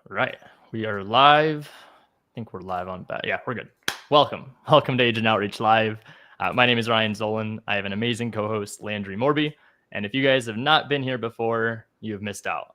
Right. We are live. I think we're live on bat. Yeah, we're good. Welcome to Agent Outreach Live. My name is Ryan Zolin. I have an amazing co-host, Landry Morby. And if you guys have not been here before, you have missed out.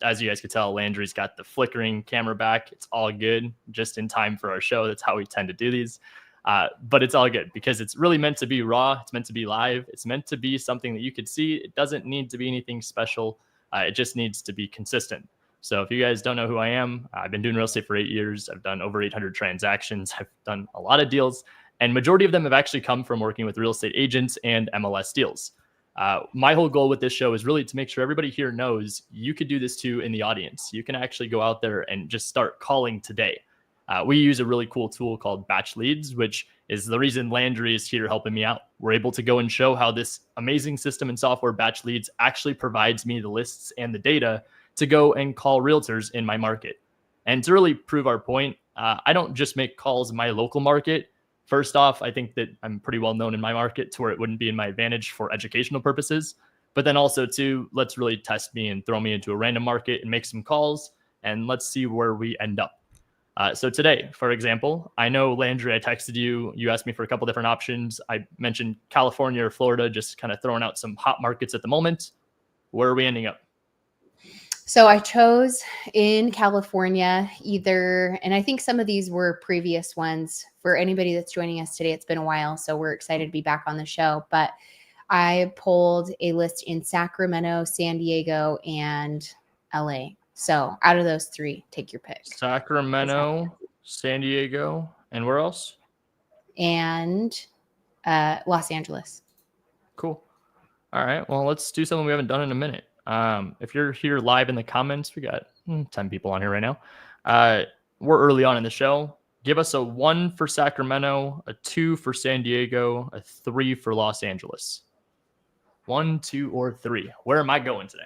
As you guys could tell, Landry's got the flickering camera back. It's all good, just in time for our show. That's how we tend to do these. But it's all good because it's really meant to be raw. It's meant to be live. It's meant to be something that you could see. It doesn't need to be anything special. It just needs to be consistent. So if you guys don't know who I am, I've been doing real estate for 8 years. I've done over 800 transactions. I've done a lot of deals, and majority of them have actually come from working with real estate agents and MLS deals. My whole goal with this show is really to make sure everybody here knows you could do this too in the audience. You can actually go out there and just start calling today. We use a really cool tool called Batch Leads, which is the reason Landry is here helping me out. We're able to go and show how this amazing system and software, Batch Leads, actually provides me the lists and the data to go and call realtors in my market. And to really prove our point, I don't just make calls in my local market. First off, I think that I'm pretty well known in my market to where it wouldn't be in my advantage for educational purposes. But then also too, let's really test me and throw me into a random market and make some calls, and let's see where we end up. So today, for example, I know, Landry, I texted you. You asked me for a couple different options. I mentioned California or Florida, just kind of throwing out some hot markets at the moment. Where are we ending up? So I chose in California either, and I think some of these were previous ones. For anybody that's joining us today, it's been a while, so we're excited to be back on the show. But I pulled a list in Sacramento, San Diego, and LA. So out of those three, take your pick. Sacramento, San Diego, and where else? And Los Angeles. Cool. All right. Well, let's do something we haven't done in a minute. If you're here live in the comments, we got 10 people on here right now. We're early on in the show. Give us a 1 for Sacramento, a 2 for San Diego, a 3 for Los Angeles. 1, 2, or 3. Where am I going today?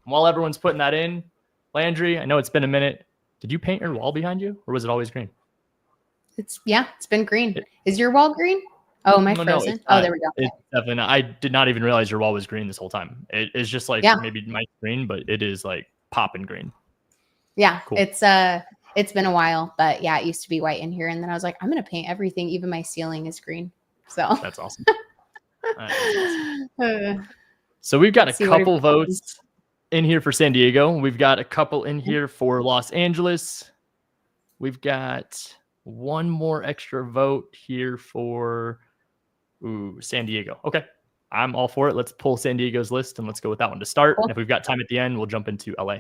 While everyone's putting that in, Landry, I know it's been a minute. Did you paint your wall behind you, or was it always green? It's been green. Is your wall green? Oh, am I frozen? Oh, there we go. It's definitely not. I did not even realize your wall was green this whole time. It's just like maybe my screen, but it is like popping green. Yeah, cool. It's been a while, but yeah, it used to be white in here, and then I was like, I'm gonna paint everything, even my ceiling is green. So that's awesome. So we've got a couple votes in here for San Diego. We've got a couple in here for Los Angeles. We've got one more extra vote here for San Diego. Okay. I'm all for it. Let's pull San Diego's list and let's go with that one to start. Cool. And if we've got time at the end, we'll jump into LA.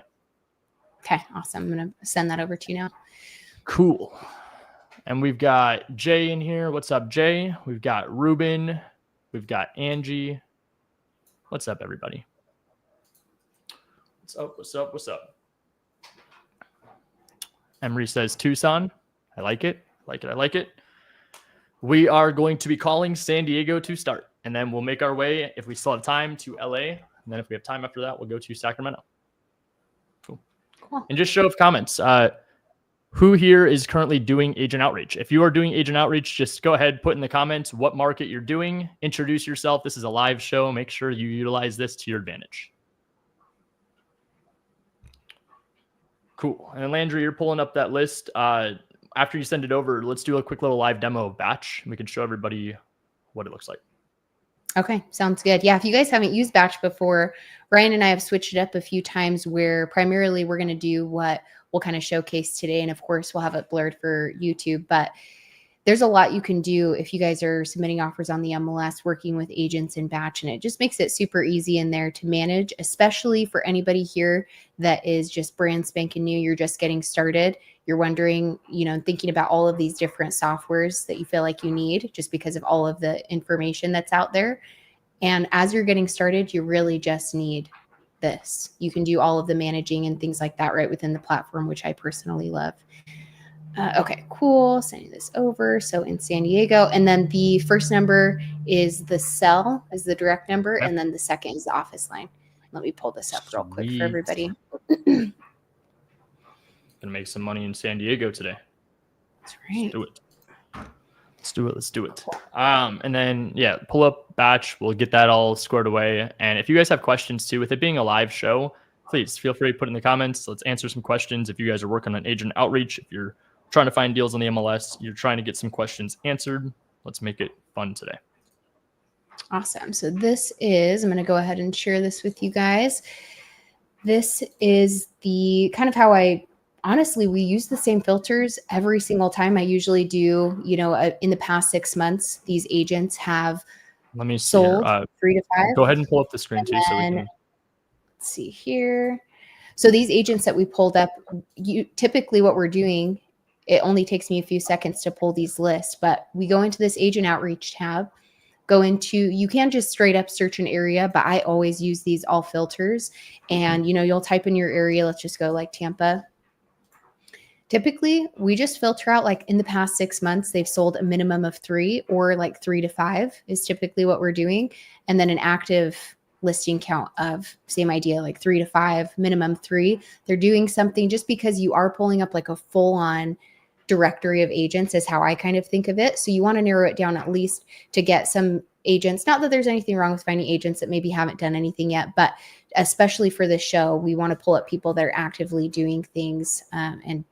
Okay. Awesome. I'm going to send that over to you now. Cool. And we've got Jay in here. What's up, Jay? We've got Ruben. We've got Angie. What's up, everybody? What's up? What's up? What's up? Emery says Tucson. I like it. I like it. We are going to be calling San Diego to start, and then we'll make our way, if we still have time, to LA. And then if we have time after that, we'll go to Sacramento. Cool. And just show of comments. Who here is currently doing agent outreach? If you are doing agent outreach, just go ahead, put in the comments what market you're doing. Introduce yourself. This is a live show. Make sure you utilize this to your advantage. Cool. And Landry, you're pulling up that list. After you send it over, let's do a quick little live demo of Batch. We can show everybody what it looks like. Okay, sounds good. Yeah, if you guys haven't used Batch before, Ryan and I have switched it up a few times where primarily we're going to do what we'll kind of showcase today. And of course, we'll have it blurred for YouTube. But there's a lot you can do if you guys are submitting offers on the MLS, working with agents in Batch, and it just makes it super easy in there to manage, especially for anybody here that is just brand spanking new. You're just getting started. You're wondering, thinking about all of these different softwares that you feel like you need just because of all of the information that's out there. And as you're getting started, you really just need this. You can do all of the managing and things like that right within the platform, which I personally love. Okay, cool. Sending this over. So in San Diego, and then the first number is the cell, is the direct number, and then the second is the office line. Let me pull this up real quick for everybody. Gonna make some money in San Diego today. That's right. Let's do it. And then pull up Batch. We'll get that all squared away. And if you guys have questions too, with it being a live show, please feel free to put in the comments. Let's answer some questions. If you guys are working on agent outreach, if you're trying to find deals on the MLS, you're trying to get some questions answered, let's make it fun today. Awesome. So this is, I'm going to go ahead and share this with you guys. This is the kind of how honestly, we use the same filters every single time. I usually do, in the past 6 months, these agents have Let me see sold here. 3 to 5. Go ahead and pull up the screen too, so we can. Let's see here. So these agents that we pulled up, typically what we're doing, it only takes me a few seconds to pull these lists, but we go into this agent outreach tab, you can just straight up search an area, but I always use these all filters. And, you'll type in your area. Let's just go like Tampa. Typically, we just filter out, like in the past 6 months, they've sold a minimum of 3 or like 3 to 5 is typically what we're doing. And then an active listing count of same idea, like 3 to 5, minimum 3. They're doing something. Just because you are pulling up like a full on directory of agents is how I kind of think of it. So you want to narrow it down at least to get some agents. Not that there's anything wrong with finding agents that maybe haven't done anything yet, but especially for this show, we want to pull up people that are actively doing things and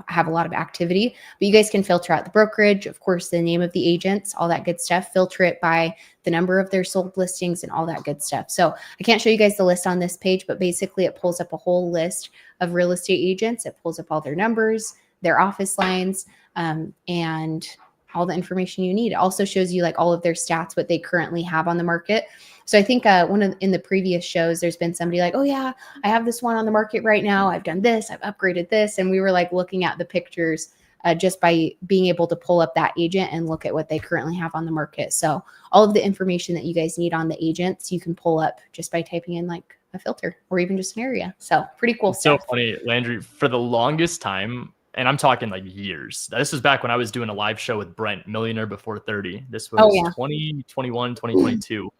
have a lot of activity. But you guys can filter out the brokerage, of course, the name of the agents, all that good stuff. Filter it by the number of their sold listings and all that good stuff. So I can't show you guys the list on this page, but basically it pulls up a whole list of real estate agents. It pulls up all their numbers, their office lines, and all the information you need. It also shows you like all of their stats, what they currently have on the market. So I think in the previous shows, there's been somebody like, oh yeah, I have this one on the market right now. I've done this, I've upgraded this. And we were like looking at the pictures just by being able to pull up that agent and look at what they currently have on the market. So all of the information that you guys need on the agents, you can pull up just by typing in like a filter or even just an area. So pretty cool stuff. So funny, Landry, for the longest time, and I'm talking like years. This was back when I was doing a live show with Brent, Millionaire Before 30. This was 2021, 2022.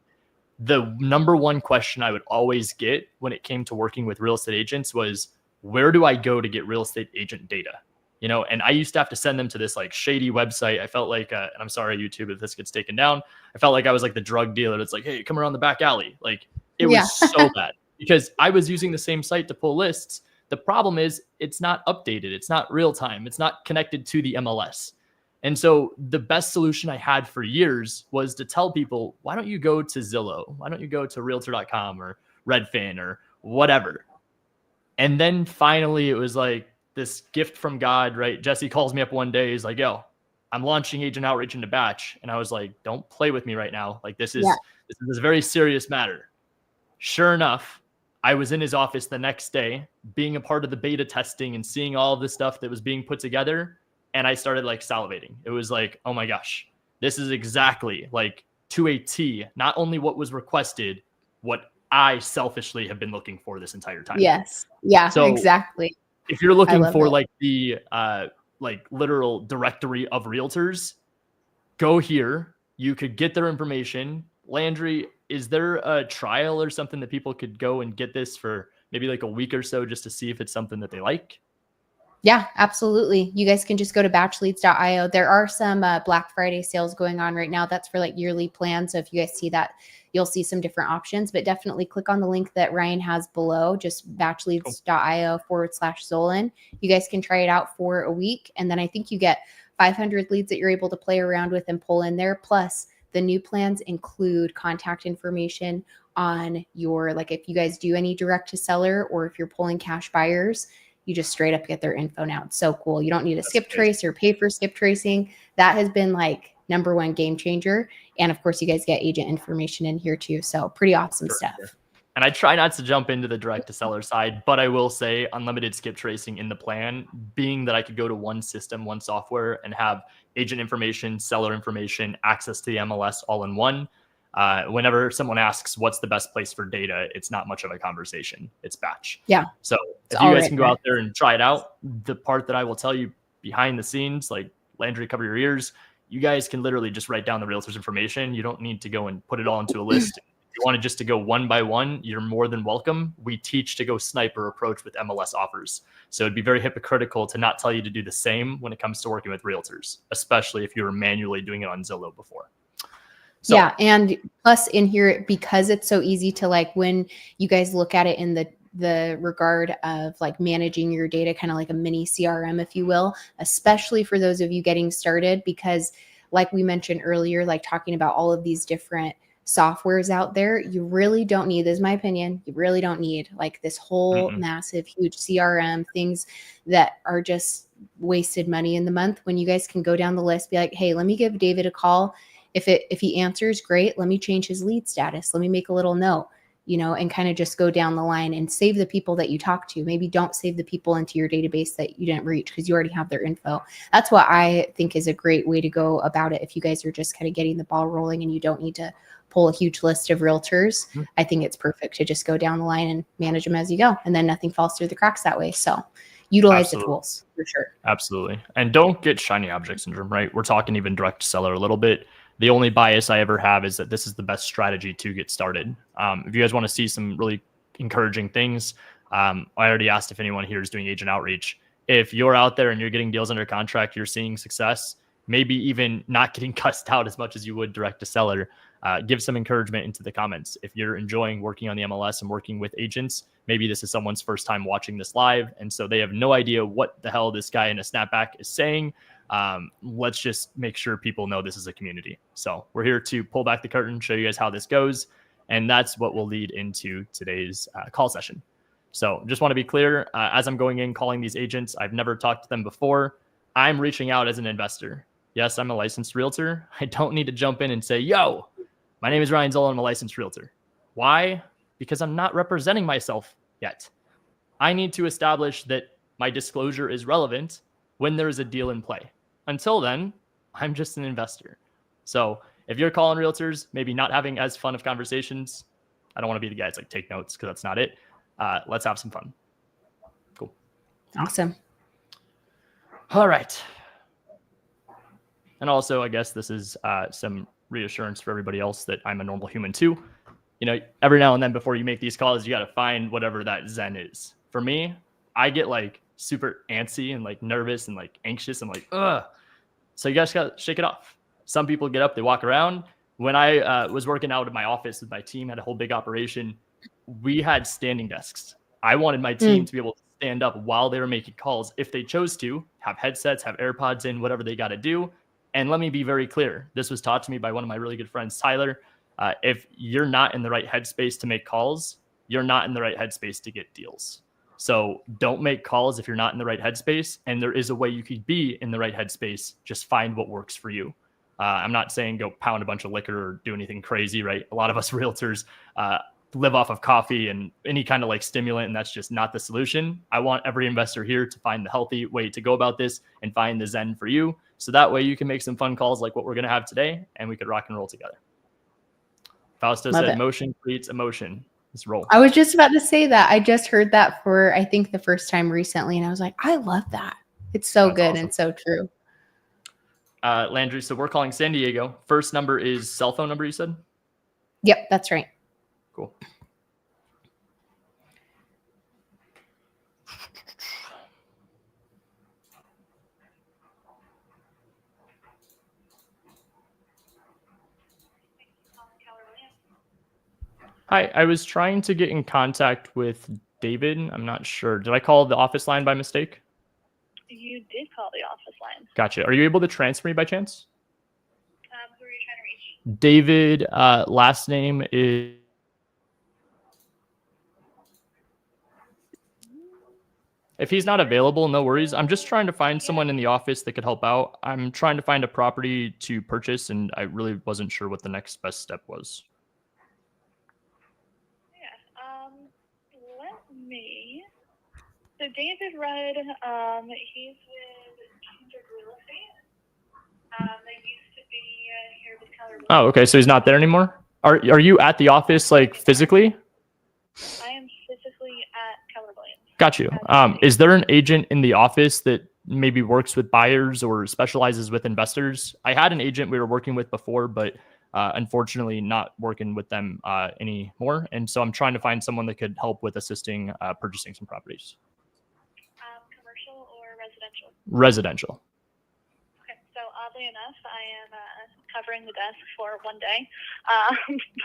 The number one question I would always get when it came to working with real estate agents was, where do I go to get real estate agent data? And I used to have to send them to this like shady website. I felt like, and I'm sorry, YouTube, if this gets taken down, I felt like I was like the drug dealer. It's like, hey, come around the back alley. Like it was so bad because I was using the same site to pull lists. The problem is it's not updated. It's not real time. It's not connected to the MLS. And so the best solution I had for years was to tell people, why don't you go to Zillow? Why don't you go to realtor.com or Redfin or whatever? And then finally it was like this gift from God, right? Jesse calls me up one day. He's like, yo, I'm launching agent outreach into batch. And I was like, don't play with me right now. Like this is a very serious matter. Sure enough, I was in his office the next day, being a part of the beta testing and seeing all of the stuff that was being put together. And I started like salivating. It was like, oh my gosh, this is exactly like to a T, not only what was requested, what I selfishly have been looking for this entire time. Yes. Yeah, so exactly. If you're looking for like the like literal directory of realtors, go here. You could get their information. Landry, is there a trial or something that people could go and get this for maybe like a week or so just to see if it's something that they like? Yeah, absolutely. You guys can just go to batchleads.io. There are some Black Friday sales going on right now. That's for like yearly plans. So if you guys see that, you'll see some different options, but definitely click on the link that Ryan has below, just batchleads.io/Zolin. You guys can try it out for a week. And then I think you get 500 leads that you're able to play around with and pull in there. Plus the new plans include contact information on your, like if you guys do any direct to seller or if you're pulling cash buyers, you just straight up get their info now. It's so cool. You don't need a skip trace or pay for skip tracing. That has been like #1 game changer. And of course you guys get agent information in here too. So pretty awesome stuff. And I try not to jump into the direct to seller side, but I will say unlimited skip tracing in the plan, being that I could go to one system, one software and have agent information, seller information, access to the MLS all in one. Whenever someone asks what's the best place for data, it's not much of a conversation. It's batch. Yeah. So if you guys can go out there and try it out, the part that I will tell you behind the scenes, like Landry, cover your ears, you guys can literally just write down the realtor's information. You don't need to go and put it all into a list. If you want just to go one by one, you're more than welcome. We teach to go sniper approach with MLS offers. So it'd be very hypocritical to not tell you to do the same when it comes to working with realtors, especially if you were manually doing it on Zillow before. So, yeah. And plus in here, because it's so easy to like, when you guys look at it in the the regard of like managing your data, kind of like a mini CRM, if you will, especially for those of you getting started, because like we mentioned earlier, like talking about all of these different softwares out there, you really don't need, this is my opinion, you really don't need like this whole massive, huge CRM, things that are just wasted money in the month, when you guys can go down the list, be like, hey, let me give David a call. If he answers, great. Let me change his lead status. Let me make a little note, and kind of just go down the line and save the people that you talk to. Maybe don't save the people into your database that you didn't reach because you already have their info. That's what I think is a great way to go about it. If you guys are just kind of getting the ball rolling and you don't need to pull a huge list of realtors, I think it's perfect to just go down the line and manage them as you go. And then nothing falls through the cracks that way. So utilize the tools for sure. Absolutely. And don't get shiny object syndrome, right? We're talking even direct to seller a little bit. The only bias I ever have is that this is the best strategy to get started. If you guys want to see some really encouraging things, I already asked if anyone here is doing agent outreach. If you're out there and you're getting deals under contract, you're seeing success, maybe even not getting cussed out as much as you would direct to seller, give some encouragement into the comments. If you're enjoying working on the MLS and working with agents, maybe this is someone's first time watching this live, and so they have no idea what the hell this guy in a snapback is saying. Let's just make sure people know this is a community. So we're here to pull back the curtain, show you guys how this goes. And that's what will lead into today's call session. So just want to be clear, as I'm going in, calling these agents, I've never talked to them before. I'm reaching out as an investor. Yes, I'm a licensed realtor. I don't need to jump in and say, yo, my name is Ryan Zolin, I'm a licensed realtor. Why? Because I'm not representing myself yet. I need to establish that my disclosure is relevant when there is a deal in play. Until then, I'm just an investor. So if you're calling realtors, maybe not having as fun of conversations, I don't want to be the guys like take notes because that's not it. Let's have some fun. Cool. Awesome. All right. And also, I guess this is some reassurance for everybody else that I'm a normal human too. Every now and then before you make these calls, you got to find whatever that zen is. For me, I get like super antsy and like nervous and like anxious. I'm like, ugh. So you guys got to shake it off. Some people get up, they walk around. When I was working out at my office with my team, had a whole big operation, we had standing desks. I wanted my team to be able to stand up while they were making calls if they chose to, have headsets, have AirPods in, whatever they got to do. And let me be very clear. This was taught to me by one of my really good friends, Tyler. If you're not in the right headspace to make calls, you're not in the right headspace to get deals. So don't make calls if you're not in the right headspace. And there is a way you could be in the right headspace. Just find what works for you. I'm not saying go pound a bunch of liquor or do anything crazy, right? A lot of us realtors live off of coffee and any kind of like stimulant, and that's just not the solution. I want every investor here to find the healthy way to go about this and find the zen for you. So that way you can make some fun calls like what we're going to have today, and we could rock and roll together. Fausto said, motion creates emotion. Let's roll. I was just about to say that. I just heard that for, I think, the first time recently. And I was like, I love that. It's so That's good awesome. And so true. Landry, so we're calling San Diego. First number is cell phone number, you said? Yep, that's right. Cool. Hi, I was trying to get in contact with David. I'm not sure. Did I call the office line by mistake? You did call the office line. Gotcha. Are you able to transfer me by chance? Who are you trying to reach? David, last name is... If he's not available, no worries. I'm just trying to find someone in the office that could help out. I'm trying to find a property to purchase, and I really wasn't sure what the next best step was. Let me. So David Rudd, he's with Kendrick Real Estate. They used to be here with Keller Williams. Oh, okay. So he's not there anymore? Are you at the office, like, physically? I am physically at Keller Williams. Got you. Is there an agent in the office that maybe works with buyers or specializes with investors? I had an agent we were working with before, but unfortunately not working with them anymore. And so I'm trying to find someone that could help with assisting purchasing some properties. Commercial or residential? Residential. Okay. So oddly enough, I am covering the desk for one day,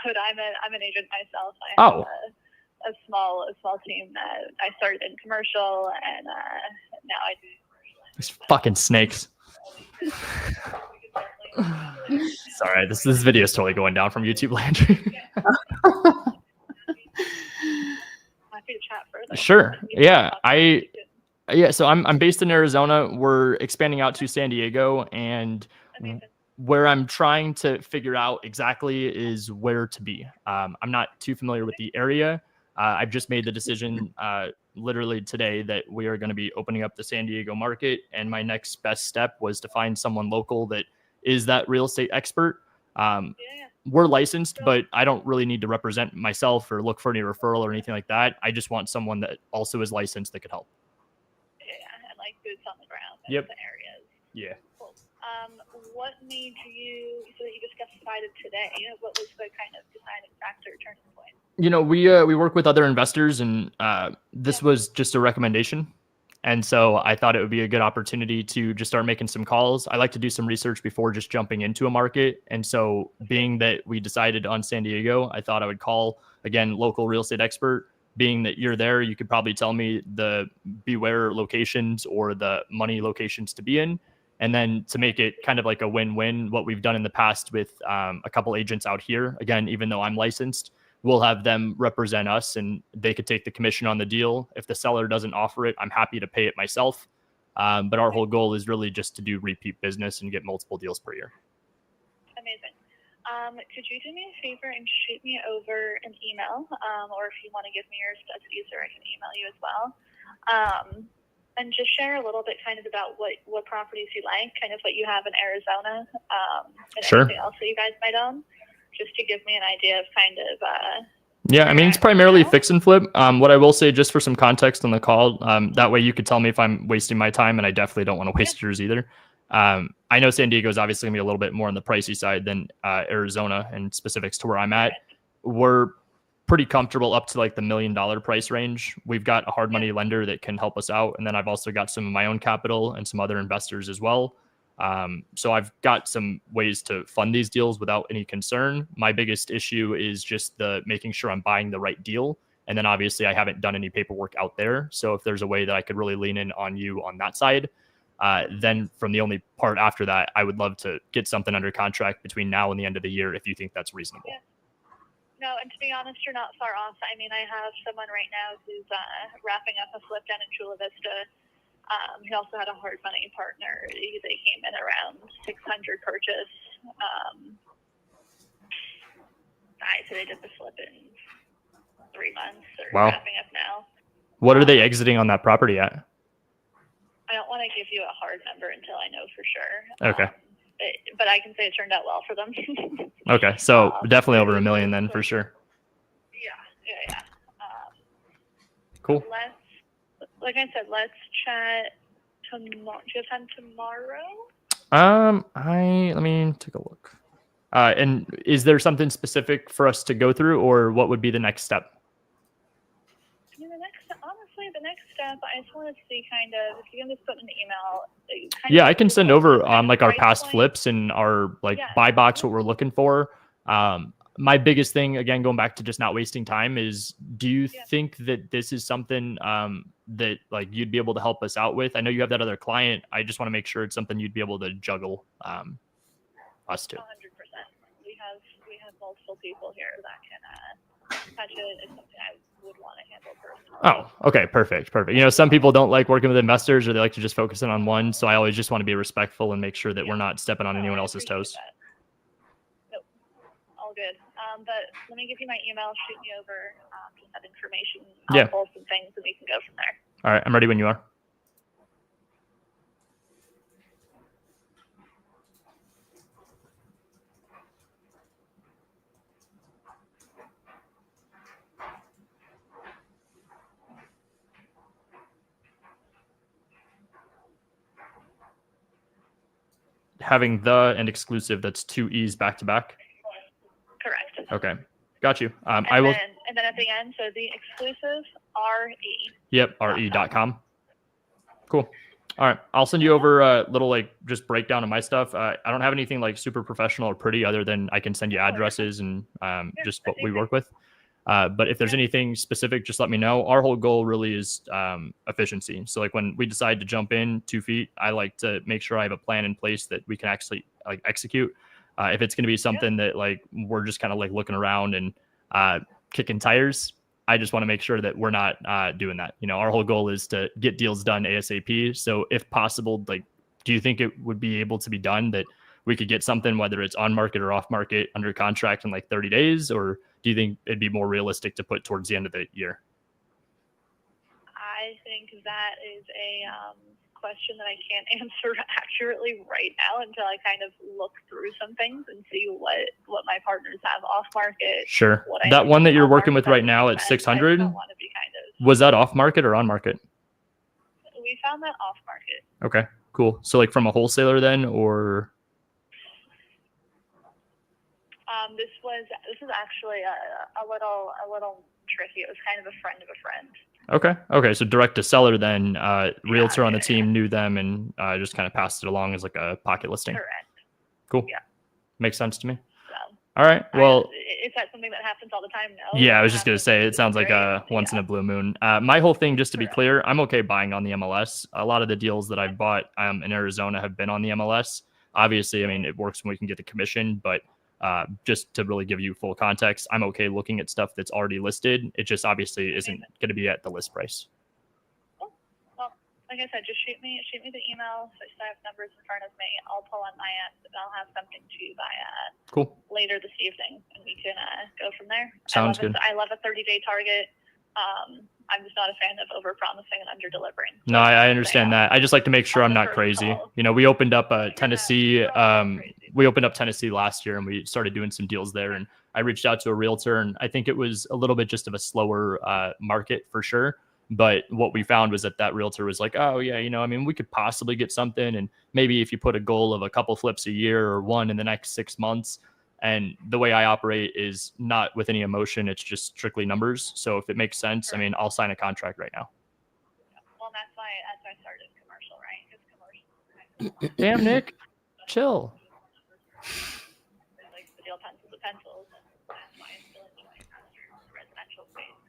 but I'm an agent myself. I have a small team that I started in commercial, and now I do commercial. These fucking snakes. Sorry, this video is totally going down from YouTube, Landry. Happy to chat further. Sure. Yeah, so I'm based in Arizona. We're expanding out to San Diego, and Amazing. where I'm trying to figure out exactly is where to be. I'm not too familiar with the area. I've just made the decision literally today that we are going to be opening up the San Diego market, and my next best step was to find someone local that is that real estate expert. We're licensed, but I don't really need to represent myself or look for any referral or anything like that. I just want someone that also is licensed that could help. Yeah, and like boots on the ground in Yep. the areas. Yeah. Cool. What made you, so that you just got decided today, what was the kind of deciding factor, turning point? You know, we work with other investors, and this was just a recommendation. And so I thought it would be a good opportunity to just start making some calls. I like to do some research before just jumping into a market. And so being that we decided on San Diego, I thought I would call, again, local real estate expert. Being that you're there, you could probably tell me the beware locations or the money locations to be in. And then to make it kind of like a win-win, what we've done in the past with a couple agents out here, again, even though I'm licensed, we'll have them represent us, and they could take the commission on the deal. If the seller doesn't offer it, I'm happy to pay it myself. But our whole goal is really just to do repeat business and get multiple deals per year. Amazing. Could you do me a favor and shoot me over an email, or if you want to give me yours, that's easier, I can email you as well. And just share a little bit kind of about what properties you like, kind of what you have in Arizona, and Sure. anything else that you guys might own, just to give me an idea of kind of yeah, I mean, it's primarily fix and flip. What I will say, just for some context on the call, that way you could tell me if I'm wasting my time, and I definitely don't want to waste yours either. I know San Diego is obviously going to be a little bit more on the pricey side than Arizona, and specifics to where I'm at. We're pretty comfortable up to like the $1 million price range. We've got a hard money lender that can help us out. And then I've also got some of my own capital and some other investors as well. So I've got some ways to fund these deals without any concern. My biggest issue is just the making sure I'm buying the right deal. And then obviously I haven't done any paperwork out there. So if there's a way that I could really lean in on you on that side, then from the only part after that, I would love to get something under contract between now and the end of the year if you think that's reasonable. Yeah. No, and to be honest, you're not far off. I mean, I have someone right now who's wrapping up a flip down in Chula Vista. He also had a hard money partner. They came in around 600 purchase. So they did the flip in 3 months. They're wrapping up now. What are they exiting on that property at? I don't want to give you a hard number until I know for sure. Okay. But I can say it turned out well for them. Okay, so definitely over $1 million then for sure. Yeah. Cool. Like I said, let's chat tomorrow. Do you have time tomorrow? Let me take a look. And is there something specific for us to go through, or what would be the next step? The next step, I just want to see kind of, if you can just put in an email. Yeah, I can send over like our past flips and our buy box, what we're looking for. My biggest thing, again, going back to just not wasting time, is do you think that this is something that like you'd be able to help us out with? I know you have that other client. I just want to make sure it's something you'd be able to juggle us to. 100%. We have multiple people here that can touch it. It's something I would want to handle personally. Oh, okay, perfect. You know, some people don't like working with investors, or they like to just focus in on one. So I always just want to be respectful and make sure that we're not stepping on anyone else's toes. Nope, all good. But let me give you my email. Shoot me over just that information. I'll pull some things, and we can go from there. All right, I'm ready when you are. Having the and exclusive, that's 2 E's back to back. Correct. Okay, got you. I will. And then at the end, so the exclusive RE. Yep, re.com. Cool. All right, I'll send you over a little just breakdown of my stuff. I don't have anything like super professional or pretty, other than I can send you addresses and just what we work with. But if there's anything specific, just let me know. Our whole goal really is efficiency. So like when we decide to jump in 2 feet, I like to make sure I have a plan in place that we can actually like execute. If it's going to be something that like we're just kind of like looking around and kicking tires, I just want to make sure that we're not doing that. You know, our whole goal is to get deals done ASAP. So if possible, like, do you think it would be able to be done that we could get something, whether it's on market or off market, under contract in like 30 days? Or do you think it'd be more realistic to put towards the end of the year? I think that is a question that I can't answer accurately right now until I kind of look through some things and see what my partners have off market. Sure. That one that you're working with right now at 600, was that off market or on market? We found that off market. Okay, cool. So like from a wholesaler then, or? This is actually a little tricky. It was kind of a friend of a friend. Okay. So direct to seller then, realtor on the team knew them and just kind of passed it along as like a pocket listing. Correct. Cool. Yeah. Makes sense to me. So, all right. Well, is that something that happens all the time? No. Yeah, I was just going to say, it sounds like a once in a blue moon. My whole thing, just to be clear, I'm okay buying on the MLS. A lot of the deals that I've bought in Arizona have been on the MLS. Obviously, I mean, it works when we can get the commission, but just to really give you full context, I'm okay looking at stuff that's already listed. It just obviously isn't going to be at the list price. Well, like I said, just shoot me the email so I have numbers in front of me. I'll pull on my end and I'll have something to you by later this evening, and we can go from there. Sounds good. I love a 30-day target. I'm just not a fan of over-promising and under-delivering. No, I understand that. I just like to make sure I'm not crazy. You know, we opened up Tennessee. We opened up Tennessee last year, and we started doing some deals there. And I reached out to a realtor, and I think it was a little bit just of a slower market for sure. But what we found was that realtor was like, oh yeah, you know, I mean, we could possibly get something, and maybe if you put a goal of a couple flips a year or one in the next 6 months. And the way I operate is not with any emotion. It's just strictly numbers. So if it makes sense, I mean, I'll sign a contract right now. Well, that's why I started commercial, right? Because commercial. Damn, Nick, chill. Like the deal pencils to pencils, and that's why I'm still enjoying the residential space.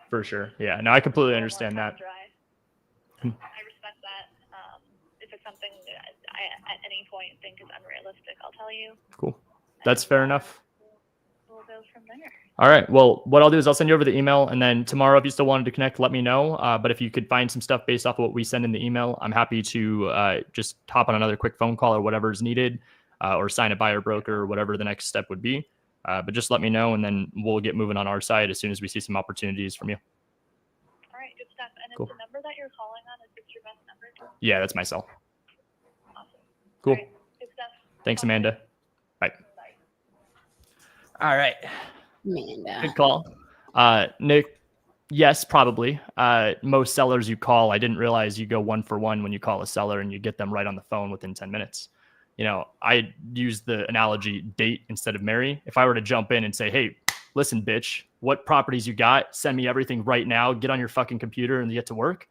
For sure. Yeah. No, I completely understand that. I respect that. If it's something I at any point think is unrealistic, I'll tell you. Cool. That's fair enough. We'll go from there. All right. Well, what I'll do is I'll send you over the email, and then tomorrow, if you still wanted to connect, let me know. But if you could find some stuff based off of what we send in the email, I'm happy to just hop on another quick phone call or whatever is needed, or sign a buyer broker or whatever the next step would be. But just let me know, and then we'll get moving on our side as soon as we see some opportunities from you. All right. Good stuff. And Cool. Is the number that you're calling on, is this your best number? Yeah, that's my cell. Awesome. Cool. All right. Good stuff. Thanks, Amanda. Bye. All right. Amanda. Good call. Nick, yes, probably. Most sellers you call, I didn't realize you go 1 for 1 when you call a seller and you get them right on the phone within 10 minutes. You know, I use the analogy date instead of marry. If I were to jump in and say, hey, listen, bitch, what properties you got? Send me everything right now. Get on your fucking computer and get to work.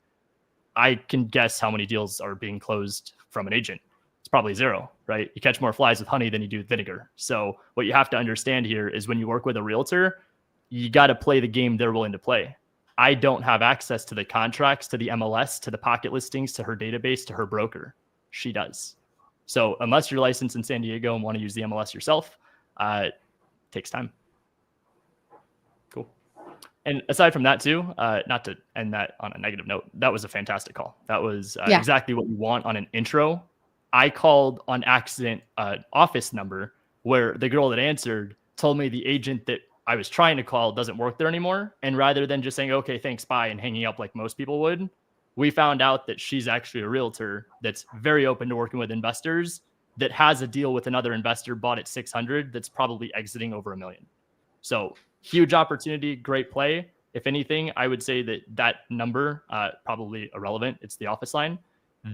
I can guess how many deals are being closed from an agent. It's probably 0, right? You catch more flies with honey than you do with vinegar. So what you have to understand here is when you work with a realtor, you got to play the game they're willing to play. I don't have access to the contracts, to the MLS, to the pocket listings, to her database, to her broker. She does. So unless you're licensed in San Diego and want to use the MLS yourself, it takes time. Cool. And aside from that too, not to end that on a negative note, that was a fantastic call. That was exactly what you want on an intro. I called on accident office number where the girl that answered told me the agent that I was trying to call doesn't work there anymore. And rather than just saying, okay, thanks, bye, and hanging up like most people would, we found out that she's actually a realtor that's very open to working with investors, that has a deal with another investor bought at 600 that's probably exiting over $1 million. So huge opportunity, great play. If anything, I would say that number, probably irrelevant. It's the office line.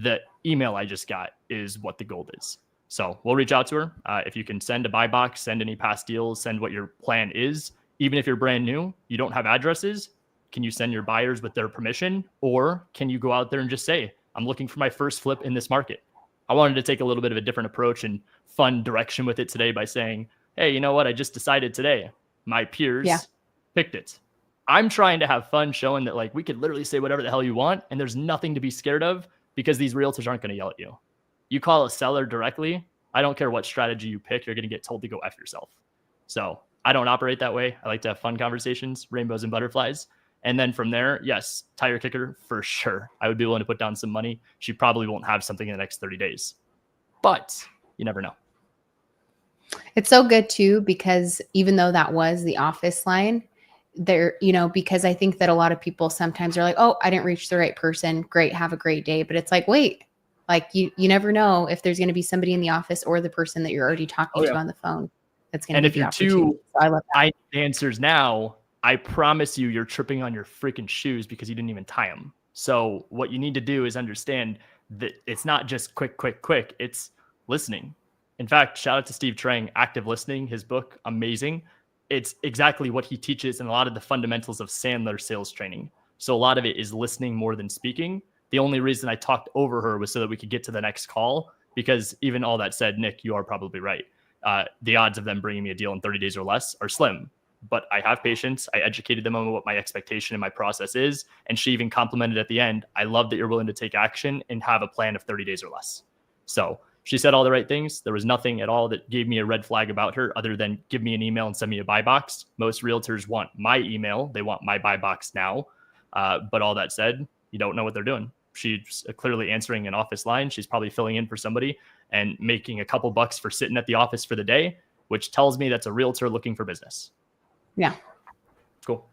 The email I just got is what the gold is. So we'll reach out to her. If you can send a buy box, send any past deals, send what your plan is. Even if you're brand new, you don't have addresses, can you send your buyers with their permission? Or can you go out there and just say, I'm looking for my first flip in this market? I wanted to take a little bit of a different approach and fun direction with it today by saying, hey, you know what? I just decided today, My peers picked it. I'm trying to have fun showing that like we could literally say whatever the hell you want and there's nothing to be scared of because these realtors aren't going to yell at you. You call a seller directly, I don't care what strategy you pick, you're going to get told to go F yourself. So I don't operate that way. I like to have fun conversations, rainbows and butterflies. And then from there, yes, tire kicker for sure. I would be willing to put down some money. She probably won't have something in the next 30 days, but you never know. It's so good too, because even though that was the office line there, you know, because I think that a lot of people sometimes are like, oh, I didn't reach the right person. Great. Have a great day. But it's like, wait, like you never know if there's going to be somebody in the office or the person that you're already talking to on the phone. That's going to be if the you're opportunity. So I love that. I answers now, I promise you're tripping on your freaking shoes because you didn't even tie them. So what you need to do is understand that it's not just quick. It's listening. In fact, shout out to Steve Trang, Active Listening, his book, amazing. It's exactly what he teaches and a lot of the fundamentals of Sandler sales training. So a lot of it is listening more than speaking. The only reason I talked over her was so that we could get to the next call, because even all that said, Nick, you are probably right. The odds of them bringing me a deal in 30 days or less are slim, but I have patience. I educated them on what my expectation and my process is. And she even complimented at the end, I love that you're willing to take action and have a plan of 30 days or less. So she said all the right things. There was nothing at all that gave me a red flag about her other than give me an email and send me a buy box. Most realtors want my email. They want my buy box now. But all that said, you don't know what they're doing. She's clearly answering an office line. She's probably filling in for somebody and making a couple bucks for sitting at the office for the day, which tells me that's a realtor looking for business. Yeah. Cool.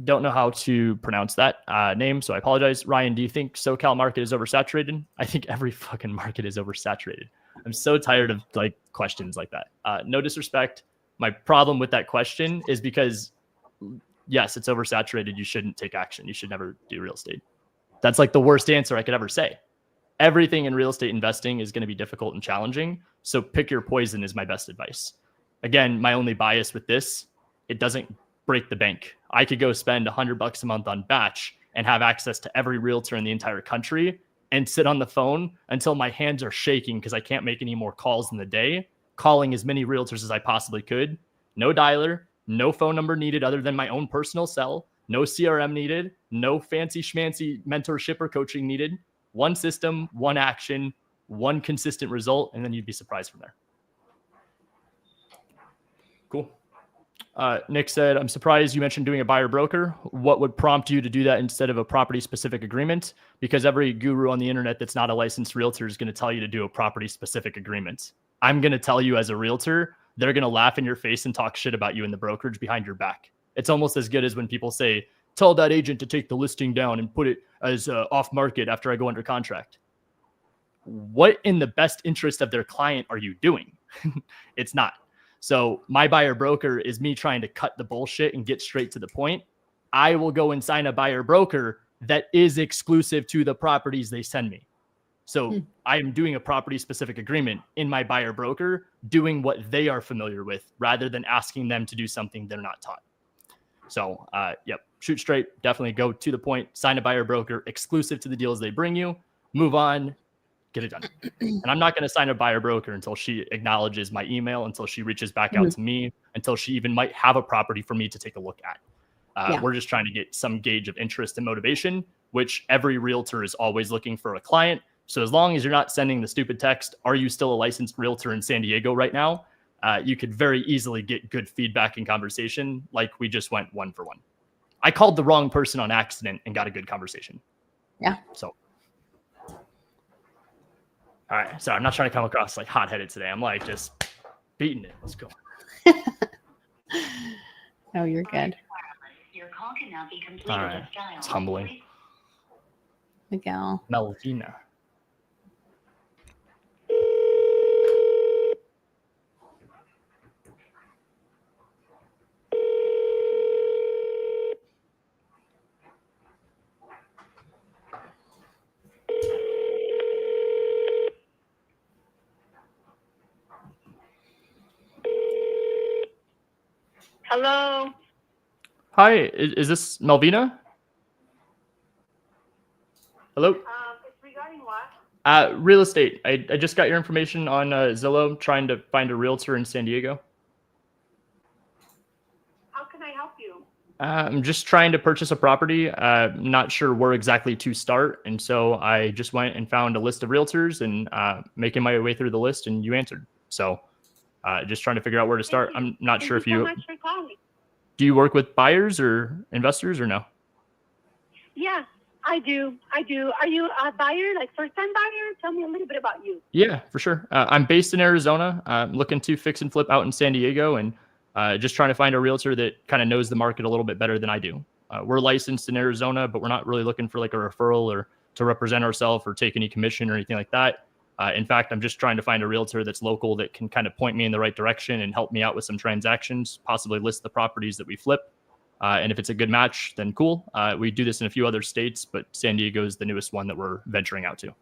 Don't know how to pronounce that name, so I apologize. Ryan, do you think SoCal market is oversaturated? I think every fucking market is oversaturated. I'm so tired of like questions like that. No disrespect. My problem with that question is because yes, it's oversaturated. You shouldn't take action. You should never do real estate. That's like the worst answer I could ever say. Everything in real estate investing is going to be difficult and challenging. So pick your poison is my best advice. Again, my only bias with this, it doesn't break the bank. I could go spend $100 a month on batch and have access to every realtor in the entire country and sit on the phone until my hands are shaking because I can't make any more calls in the day, calling as many realtors as I possibly could. No dialer, no phone number needed other than my own personal cell, no CRM needed, no fancy schmancy mentorship or coaching needed. One system, one action, one consistent result, and then you'd be surprised from there. Cool. Nick said, I'm surprised you mentioned doing a buyer broker. What would prompt you to do that instead of a property specific agreement? Because every guru on the internet that's not a licensed realtor is going to tell you to do a property specific agreement. I'm going to tell you as a realtor, they're going to laugh in your face and talk shit about you in the brokerage behind your back. It's almost as good as when people say, tell that agent to take the listing down and put it as off market after I go under contract. What in the best interest of their client are you doing? It's not. So my buyer broker is me trying to cut the bullshit and get straight to the point. I will go and sign a buyer broker that is exclusive to the properties they send me. So I am doing a property specific agreement in my buyer broker, doing what they are familiar with rather than asking them to do something they're not taught. So, yep, shoot straight, definitely go to the point, sign a buyer broker exclusive to the deals they bring you, move on, get it done. And I'm not going to sign a buyer broker until she acknowledges my email, until she reaches back out to me, until she even might have a property for me to take a look at. We're just trying to get some gauge of interest and motivation, which every realtor is always looking for a client. So as long as you're not sending the stupid text, are you still a licensed realtor in San Diego right now? You could very easily get good feedback and conversation like we just went 1-for-1. I called the wrong person on accident and got a good conversation. Yeah. So, all right. Sorry, I'm not trying to come across like hot-headed today. I'm like just beating it. Let's go. Oh, you're good. Your call can now be completed. All right. It's humbling. Miguel. Melvina. Hello. Hi, is this Melvina? Hello? It's regarding what? Real estate. I just got your information on Zillow, trying to find a realtor in San Diego. I'm just trying to purchase a property. Not sure where exactly to start. And so I just went and found a list of realtors and making my way through the list, and you answered. So just trying to figure out where to start. I'm not sure if Thank you you so much for calling. do you work with buyers or investors or no? Yeah, I do. Are you a buyer, like first-time buyer? Tell me a little bit about you. Yeah, for sure. I'm based in Arizona. I'm looking to fix and flip out in San Diego, and just trying to find a realtor that kind of knows the market a little bit better than I do. We're licensed in Arizona, but we're not really looking for like a referral or to represent ourselves or take any commission or anything like that. In fact, I'm just trying to find a realtor that's local that can kind of point me in the right direction and help me out with some transactions, possibly list the properties that we flip. And if it's a good match, then cool. We do this in a few other states, but San Diego is the newest one that we're venturing out to.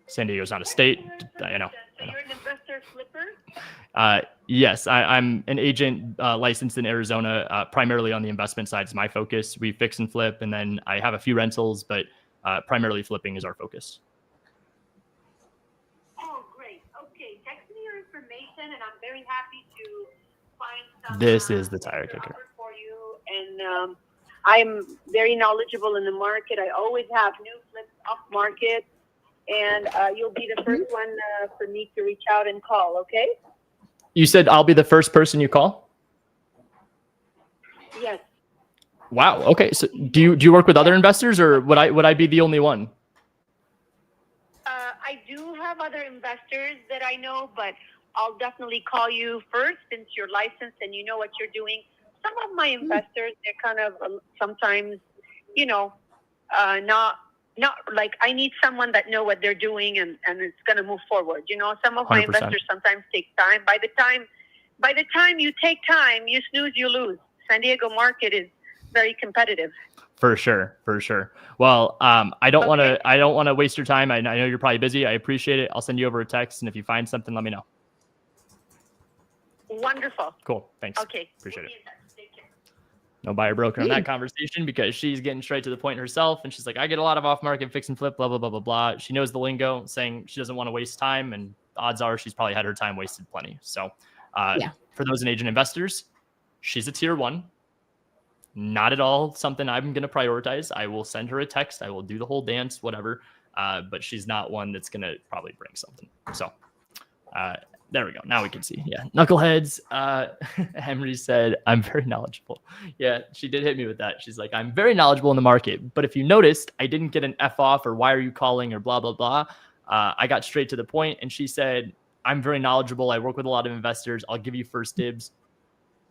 San Diego's not a state. I know. So you're an investor flipper? Yes, I'm an agent licensed in Arizona, primarily on the investment side is my focus. We fix and flip, and then I have a few rentals, but primarily flipping is our focus. Oh, great. Okay, text me your information, and I'm very happy to find some. This is the tire kicker for you, and I'm very knowledgeable in the market. I always have new flips off market, and you'll be the first one for me to reach out and call. Okay? You said I'll be the first person you call? Yes. Wow. Okay. So do you work with other investors, or would I be the only one? I do have other investors that I know, but I'll definitely call you first since you're licensed and you know what you're doing. Some of my investors, they're kind of sometimes, not like I need someone that know what they're doing and it's going to move forward. Some of my 100%. investors sometimes take time. By the time you take time, you snooze, you lose. San Diego market is very competitive. For sure. Well, I don't want to waste your time. I know you're probably busy. I appreciate it. I'll send you over a text, and if you find something, let me know. Wonderful. Cool. Thanks. Okay. Appreciate it. Take care. No buyer broker on that conversation because she's getting straight to the point herself. And she's like, I get a lot of off market fix and flip, blah, blah, blah, blah, blah. She knows the lingo, saying she doesn't want to waste time. And odds are she's probably had her time wasted plenty. So for those in agent investors, she's a tier 1. Not at all something I'm going to prioritize. I will send her a text. I will do the whole dance, whatever. But she's not one that's going to probably bring something. So there we go. Now we can see. Yeah. Knuckleheads. Henry said, I'm very knowledgeable. Yeah, she did hit me with that. She's like, I'm very knowledgeable in the market. But if you noticed, I didn't get an F off or why are you calling or blah, blah, blah. I got straight to the point. And she said, I'm very knowledgeable. I work with a lot of investors. I'll give you first dibs.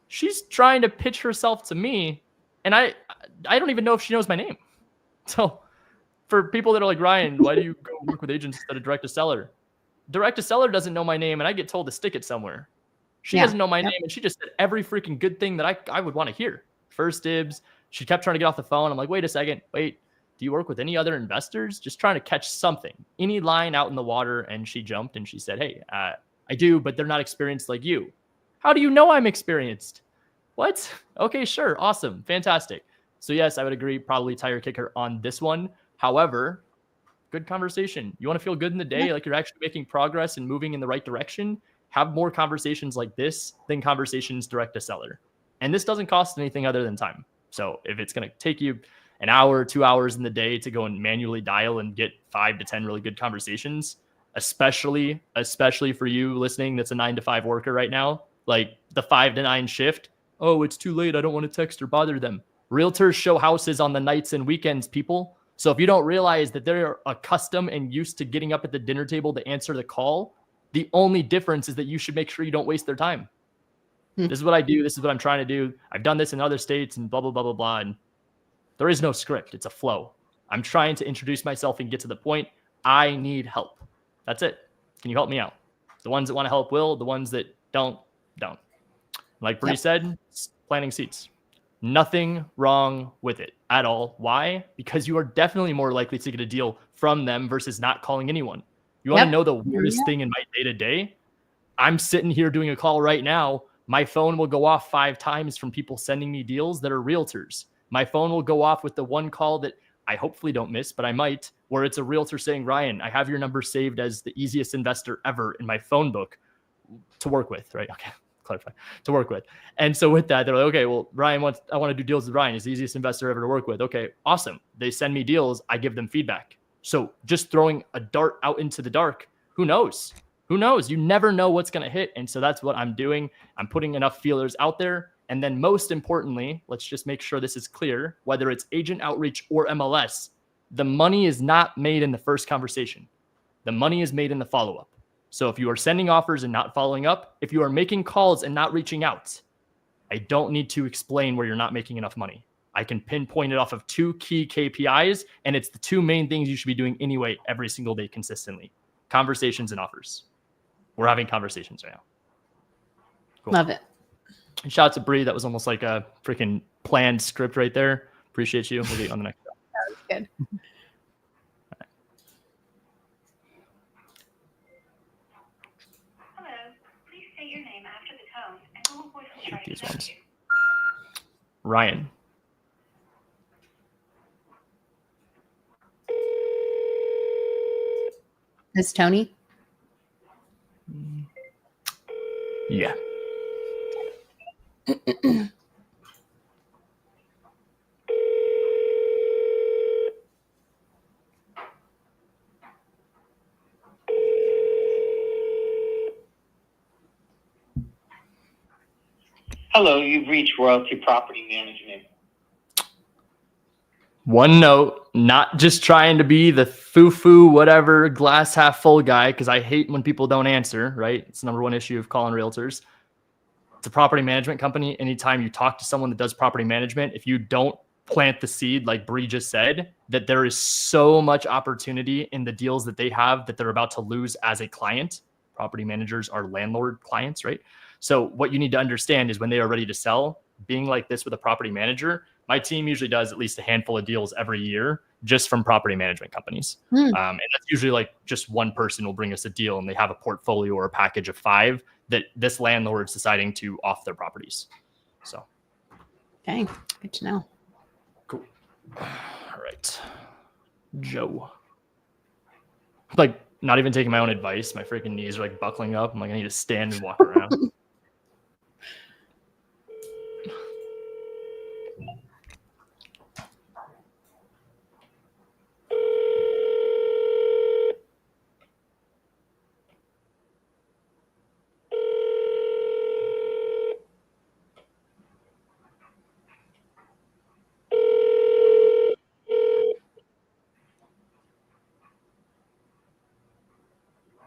She's trying to pitch herself to me. And I don't even know if she knows my name. So for people that are like, Ryan, why do you go work with agents instead of direct to seller? Direct to seller doesn't know my name, and I get told to stick it somewhere. She doesn't know my name, and she just said every freaking good thing that I would want to hear. First dibs. She kept trying to get off the phone. I'm like, wait a second. Wait, do you work with any other investors? Just trying to catch something. Any line out in the water, and she jumped, and she said, hey, I do, but they're not experienced like you. How do you know I'm experienced? What? Okay, sure. Awesome. Fantastic. So yes, I would agree. Probably tire kicker on this one. However, good conversation. You want to feel good in the day, like you're actually making progress and moving in the right direction. Have more conversations like this than conversations direct to seller. And this doesn't cost anything other than time. So if it's going to take you an hour, 2 hours in the day to go and manually dial and get 5 to 10 really good conversations, especially for you listening, that's a 9 to 5 worker right now, like the 5 to 9 shift. Oh, it's too late. I don't want to text or bother them. Realtors show houses on the nights and weekends, people. So if you don't realize that they're accustomed and used to getting up at the dinner table to answer the call, the only difference is that you should make sure you don't waste their time. This is what I do. This is what I'm trying to do. I've done this in other states and blah, blah, blah, blah, blah. And there is no script. It's a flow. I'm trying to introduce myself and get to the point. I need help. That's it. Can you help me out? The ones that want to help will. The ones that don't. Like Bree said, planting seeds. Nothing wrong with it at all. Why? Because you are definitely more likely to get a deal from them versus not calling anyone. You want to know the weirdest thing in my day-to-day? I'm sitting here doing a call right now. My phone will go off 5 times from people sending me deals that are realtors. My phone will go off with the one call that I hopefully don't miss, but I might, where it's a realtor saying, Ryan, I have your number saved as the easiest investor ever in my phone book to work with, right? Okay. clarify, to work with. And so with that, they're like, okay, well, I want to do deals with Ryan. He's the easiest investor ever to work with. Okay, awesome. They send me deals. I give them feedback. So just throwing a dart out into the dark, who knows? Who knows? You never know what's going to hit. And so that's what I'm doing. I'm putting enough feelers out there. And then most importantly, let's just make sure this is clear, whether it's agent outreach or MLS, the money is not made in the first conversation. The money is made in the follow-up. So if you are sending offers and not following up, if you are making calls and not reaching out, I don't need to explain where you're not making enough money. I can pinpoint it off of 2 key KPIs, and it's the 2 main things you should be doing anyway every single day consistently. Conversations and offers. We're having conversations right now. Cool. Love it. And shout out to Bree. That was almost like a freaking planned script right there. Appreciate you. We'll get you on the next show. That was good. Hello. Please say your name after the tone, and Google Voice will try to These connect ones. you. Ryan. Miss Tony? Yeah. Hello, you've reached Royalty Property Management. One note, not just trying to be the foo-foo, whatever, glass half full guy, because I hate when people don't answer, right? It's the #1 issue of calling realtors. It's a property management company. Anytime you talk to someone that does property management, if you don't plant the seed, like Bree just said, that there is so much opportunity in the deals that they have that they're about to lose as a client. Property managers are landlord clients, right? So what you need to understand is when they are ready to sell, being like this with a property manager, my team usually does at least a handful of deals every year just from property management companies. And that's usually like just one person will bring us a deal and they have a portfolio or a package of 5 that this landlord is deciding to off their properties. So. Okay, good to know. Cool. All right. Joe. Like not even taking my own advice. My freaking knees are like buckling up. I'm like, I need to stand and walk around.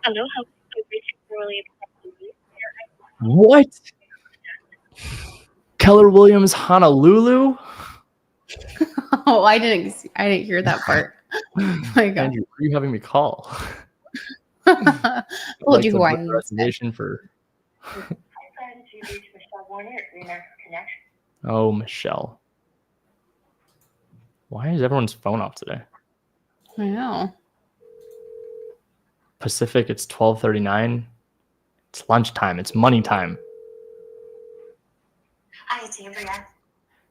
Hello, how can I reach you? What? Keller Williams Honolulu? Oh, I didn't hear that part. Oh my God. Andrew, who are you having me call? Told you who I am. Reservation for. Hi, friends. You reached Michelle Warner at Remax Connection. Oh, Michelle. Why is everyone's phone off today? I know. Pacific, it's 12:39. It's lunchtime. It's money time. Hi, it's Andrea.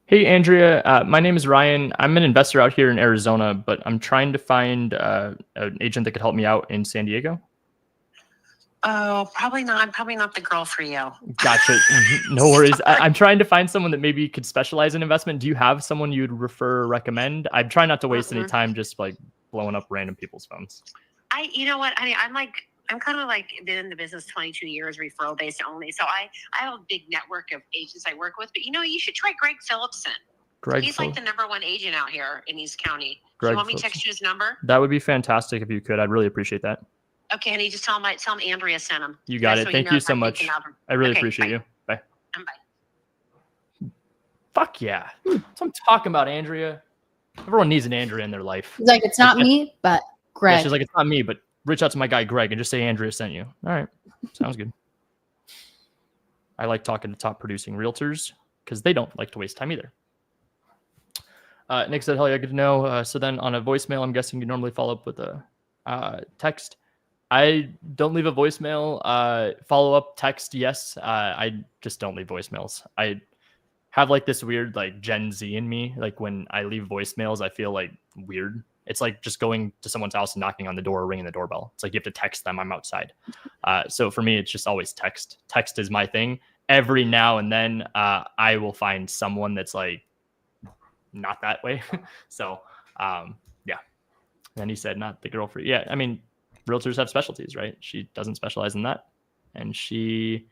Hey, Andrea. My name is Ryan. I'm an investor out here in Arizona, but I'm trying to find an agent that could help me out in San Diego. Oh, probably not. I'm probably not the girl for you. Gotcha. No worries. I'm trying to find someone that maybe could specialize in investment. Do you have someone you'd refer or recommend? I'm trying not to waste any time just like blowing up random people's phones. You know what? I'm kind of like been in the business 22 years, referral based only. So I have a big network of agents I work with. But you should try Greg Phillipson. He's like the #1 agent out here in East County. Do you want me to text you his number? That would be fantastic if you could. I'd really appreciate that. Okay, honey, just tell him Andrea sent him. You got it. Thank you so much. I really appreciate you. Bye. Bye. Fuck yeah. That's what I'm talking about, Andrea. Everyone needs an Andrea in their life. He's like, it's not me, but Greg. Yeah, she's like, it's not me, but reach out to my guy, Greg, and just say Andrea sent you. All right. Sounds good. I like talking to top producing realtors because they don't like to waste time either. Nick said, hell yeah, good to know. So then on a voicemail, I'm guessing you normally follow up with a text. I don't leave a voicemail. Follow up text, yes. I just don't leave voicemails. I have like this weird like Gen Z in me. Like when I leave voicemails, I feel like weird. It's like just going to someone's house and knocking on the door or ringing the doorbell. It's like you have to text them, I'm outside. So for me, it's just always text. Text is my thing. every now and then I will find someone that's like not that way. So yeah. And then he said, not the girl for you. Yeah, I mean, realtors have specialties, right? She doesn't specialize in that. And she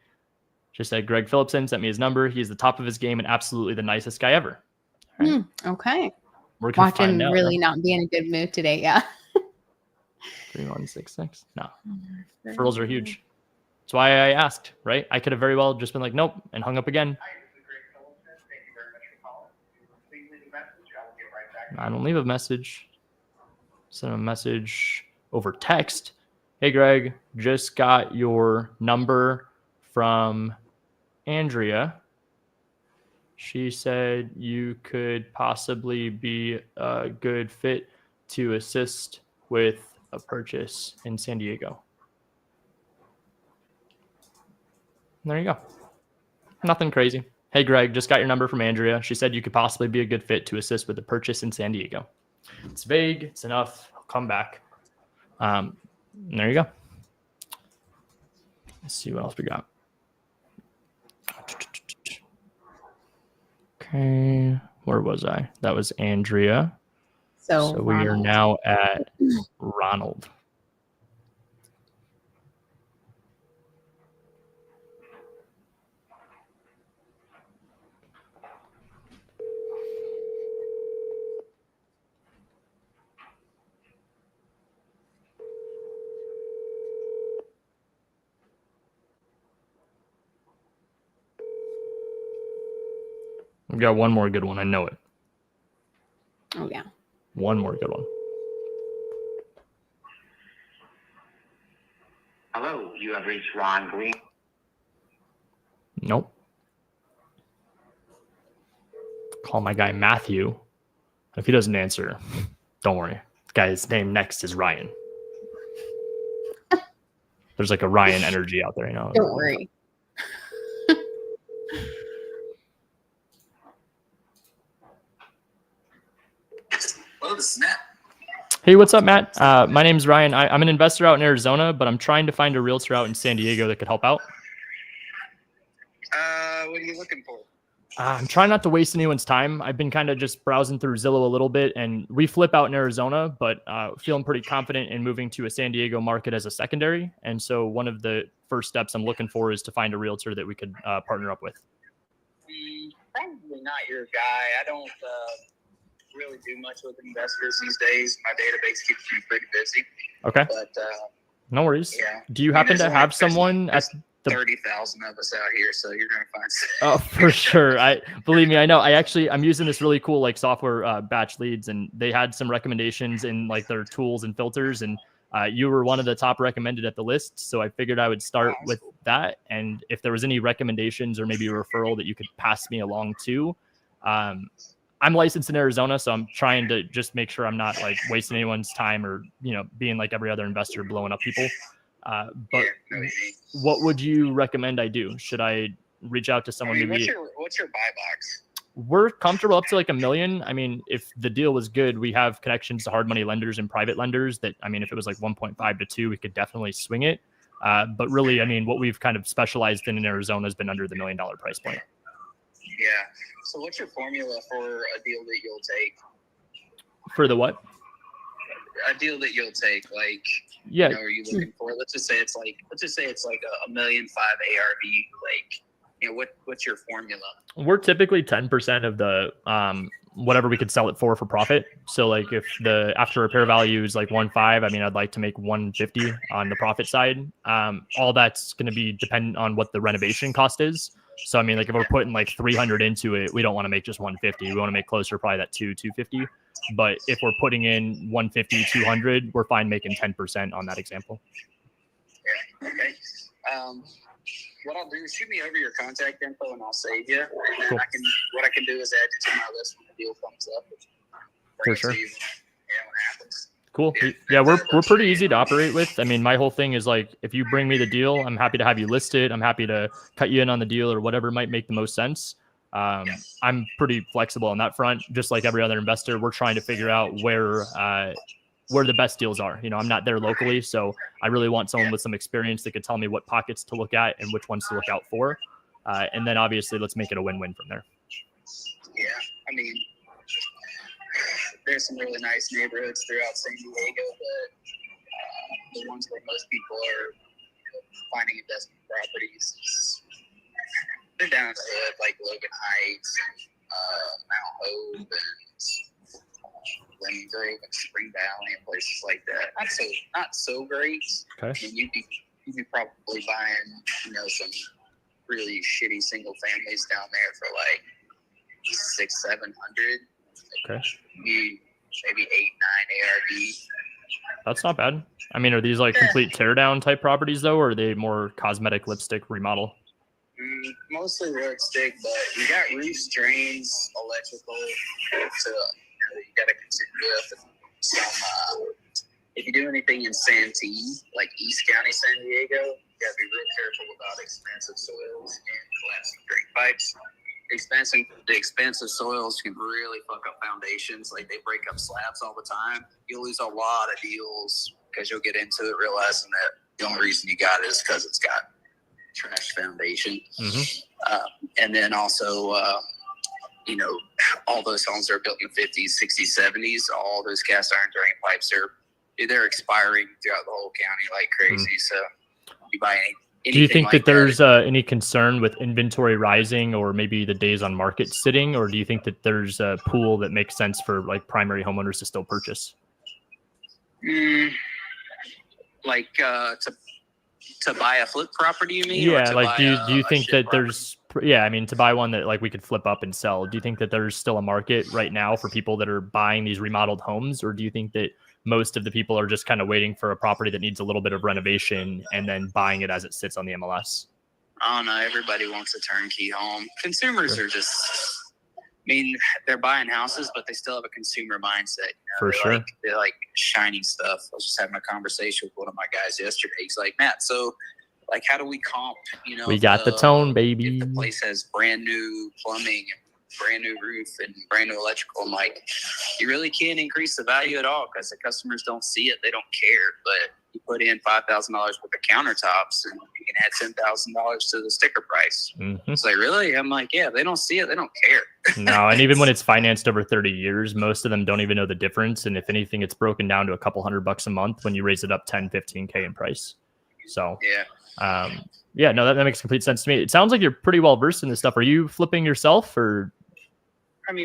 just said, Greg Phillipson sent me his number. He's the top of his game and absolutely the nicest guy ever. Right. Okay. We're gonna Watch him find out, really right? not be in a good mood today. Yeah. 3166. No. Referrals are huge. That's why I asked, right? I could have very well just been like, nope, and hung up again. I don't leave a message. Send a message over text. Hey, Greg, just got your number from Andrea. She said you could possibly be a good fit to assist with a purchase in San Diego. And there you go. Nothing crazy. Hey, Greg, just got your number from Andrea. She said you could possibly be a good fit to assist with a purchase in San Diego. It's vague. It's enough. I'll come back. And there you go. Let's see what else we got. Okay. Where was I? That was Andrea. So we are now at Ronald. We've got one more good one. I know it. Oh, yeah. One more good one. Hello, you have reached Ron Green. Nope. Call my guy Matthew. If he doesn't answer, don't worry. The guy's name next is Ryan. There's like a Ryan energy out there, you know. Don't worry. Hello, this is Matt. Hey, what's up, Matt? My name's Ryan. I'm an investor out in Arizona, but I'm trying to find a realtor out in San Diego that could help out. What are you looking for? I'm trying not to waste anyone's time. I've been kind of just browsing through Zillow a little bit, and we flip out in Arizona, but feeling pretty confident in moving to a San Diego market as a secondary. And so one of the first steps I'm looking for is to find a realtor that we could partner up with. Probably not your guy. I don't really do much with investors these days. My database keeps me pretty busy. Okay. But no worries. yeah. Do you happen to have someone at the 30,000 of us out here, so you're gonna find. Oh, for sure. Believe me, I know. I'm using this really cool like software, Batch Leads, and they had some recommendations in like their tools and filters, and you were one of the top recommended at the list. So I figured I would start with that, and if there was any recommendations or maybe a referral that you could pass me along to. I'm licensed in Arizona, so I'm trying to just make sure I'm not like wasting anyone's time or, you know, being like every other investor blowing up people. But what would you recommend I do? Should I reach out to someone? What's your buy box? We're comfortable up to like $1 million. I mean, if the deal was good, we have connections to hard money lenders and private lenders that, I mean, if it was like 1.5 to 2, we could definitely swing it. But really, I mean, what we've kind of specialized in Arizona has been under the $1 million price point. Yeah. So what's your formula for a deal that you'll take? For the what? A deal that you'll take, like, yeah. You know, are you looking for? Let's just say it's like a $1.5 million ARV. Like, you know, what's your formula? We're typically 10% of the whatever we could sell it for profit. So like if the after repair value is like 1.5, I mean, I'd like to make 150 on the profit side. All that's going to be dependent on what the renovation cost is. So, I mean, like if we're putting like 300 into it, we don't want to make just 150. We want to make closer probably that 250. But if we're putting in 150, 200, we're fine making 10% on that example. Yeah. Okay. What I'll do is shoot me over your contact info and I'll save you. And then cool. What I can do is add you to my list when the deal comes up. For sure. Yeah, when it happens. Cool. Yeah, we're pretty easy to operate with. I mean, my whole thing is like, if you bring me the deal, I'm happy to have you listed. I'm happy to cut you in on the deal or whatever might make the most sense. I'm pretty flexible on that front. Just like every other investor, we're trying to figure out where the best deals are. You know, I'm not there locally, so I really want someone with some experience that could tell me what pockets to look at and which ones to look out for. And then obviously let's make it a win-win from there. Yeah, I mean, there's some really nice neighborhoods throughout San Diego, but the ones where most people are finding investment properties, they're down to like Logan Heights, Mount Hope, and Lemon Grove and Spring Valley and places like that. Not so great. Okay. I mean, you'd be probably buying, some really shitty single families down there for like 600-700. Okay. Maybe 8-9 ARV. That's not bad. I mean, are these like complete teardown type properties though, or are they more cosmetic lipstick remodel? Mostly lipstick, but you got roofs, drains, electrical. So you got to consider with some. If you do anything in Santee, like East County, San Diego, you got to be real careful about expensive soils and collapsing drain pipes. The expensive soils can really fuck up foundations. Like they break up slabs all the time. You'll lose a lot of deals because you'll get into it realizing that the only reason you got it is because it's got trash foundation. And then also, all those homes are built in the 50s, 60s, 70s. All those cast iron drain pipes they're expiring throughout the whole county like crazy. So you buy anything. Do you think like that there's any concern with inventory rising or maybe the days on market sitting, or do you think that there's a pool that makes sense for like primary homeowners to still purchase? Like to buy a flip property, you mean? Yeah, like do you think that there's I mean to buy one that like we could flip up and sell. Do you think that there's still a market right now for people that are buying these remodeled homes, or do you think that most of the people are just kind of waiting for a property that needs a little bit of renovation and then buying it as it sits on the MLS? I don't know. Everybody wants a turnkey home. Consumers are just, they're buying houses, but they still have a consumer mindset. For sure. They like shiny stuff. I was just having a conversation with one of my guys yesterday. He's like, Matt, so like, how do we comp, we got the tone, baby. If the place has brand new plumbing and brand new roof and brand new electrical. I'm like, you really can't increase the value at all because the customers don't see it. They don't care. But you put in $5,000 worth of countertops and you can add $10,000 to the sticker price. It's like, really? I'm like, yeah, they don't see it. They don't care. No, and even when it's financed over 30 years, most of them don't even know the difference. And if anything, it's broken down to a couple $100 a month when you raise it up 10, 15K in price. So, no, that makes complete sense to me. It sounds like you're pretty well versed in this stuff. Are you flipping yourself or?